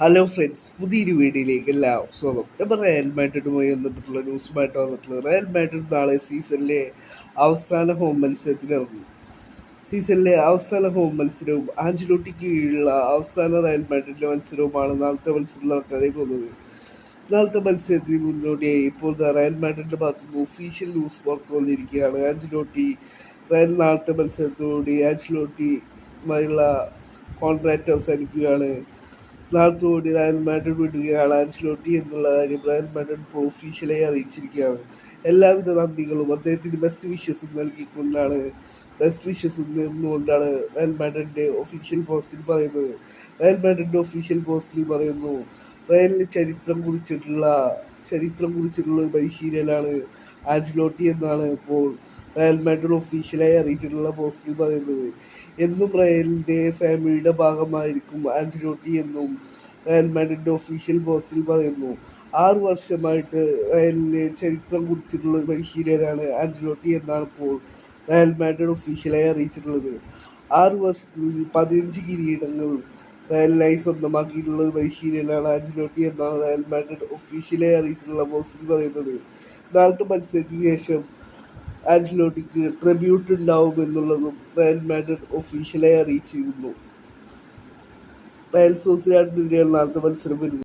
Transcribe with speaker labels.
Speaker 1: Hello friends, പുതിയൊരു വീഡിയോയിലേക്ക് എല്ലാവർക്കും സ്വാഗതം. നമ്മൾ റയൽ മാഡ്രിഡുമായി ബന്ധപ്പെട്ടുള്ള ന്യൂസുമായിട്ട് വന്നിട്ടുള്ളത്. റയൽ മാഡ്രിഡ് നാളെ സീസണിലെ അവസാന ഹോം മത്സരത്തിനിറങ്ങും. സീസണിലെ അവസാന ഹോം മത്സരവും ആഞ്ചലോട്ടിക്ക് കീഴിലുള്ള അവസാന റയൽ മാഡ്രിഡിലെ മത്സരവുമാണ് നാളത്തെ മത്സരം നടക്കാതെ പോകുന്നത്. നാളത്തെ മത്സരത്തിന് മുന്നോടിയായി ഇപ്പോൾ റയൽ മാഡ്രിഡിന്റെ ഭാഗത്തുനിന്ന് ഒഫീഷ്യൽ ന്യൂസ് പുറത്തു വന്നിരിക്കുകയാണ്. നാളത്തെ മത്സരത്തോടുകൂടി ആഞ്ചലോട്ടിയുമായുള്ള കോൺട്രാക്റ്റ് അവസാനിക്കുകയാണ്. നാളത്തോടെ റയൽ മാഡ്രിഡ് വിടുകയാണ് ആൻചലോട്ടി എന്നുള്ള കാര്യം റയൽ മാഡ്രിഡ് ഇപ്പോൾ ഒഫീഷ്യലായി അറിയിച്ചിരിക്കുകയാണ്. എല്ലാവിധ നന്ദികളും അദ്ദേഹത്തിന് ബെസ്റ്റ് വിഷസും നൽകിക്കൊണ്ടാണ് റയൽ മാഡ്രിഡിൻ്റെ ഒഫീഷ്യൽ പോസ്റ്റിൽ പറയുന്നത്. റയൽ മാഡ്രിഡിൻ്റെ ഒഫീഷ്യൽ പോസ്റ്റിൽ പറയുന്നു, റയലിന് ചരിത്രം കുറിച്ചിട്ടുള്ള ഒരു പരിശീലനാണ് ആൻചലോട്ടി എന്നാണ് ഇപ്പോൾ റയൽ മാഡ്രിഡ് ഒഫീഷ്യലായി അറിയിച്ചിട്ടുള്ള പോസ്റ്റിൽ പറയുന്നത്. എന്നും റയലിൻ്റെ ഫാമിലിയുടെ ഭാഗമായിരിക്കും ആൻചലോട്ടി എന്നും റയൽ മാഡ്രിഡിൻ്റെ ഒഫീഷ്യൽ പോസ്റ്റിൽ പറയുന്നു. 6 വർഷമായിട്ട് റയലിന് ചരിത്രം കുറിച്ചിട്ടുള്ള ഒരു പരിശീലനാണ് ആൻചലോട്ടി എന്നാണ് ഇപ്പോൾ റയൽ മാഡ്രിഡ് ഒഫീഷ്യലായി അറിയിച്ചിട്ടുള്ളത്. 6 വർഷത്തിൽ 15 കിരീടങ്ങൾ റയലിനായി സ്വന്തമാക്കിയിട്ടുള്ള ഒരു പരിശീലനാണ് ആൻചലോട്ടി എന്നാണ് റയൽ മാഡ്രിഡ് ഒഫീഷ്യലായി അറിയിച്ചിട്ടുള്ള പോസ്റ്റിൽ പറയുന്നത്. നാളത്തെ മത്സരത്തിന് ശേഷം ആൻചലോട്ടിക്ക് ട്രിബ്യൂട്ട് ഉണ്ടാവുമെന്നുള്ളതും റയൽ മാഡ്രിഡ് ഒഫീഷ്യലായി അറിയിച്ചിരുന്നു. റയൽ സോസിഡാഡിനെതിരെയാണ് നാളത്തെ മത്സരം വരുന്നത്.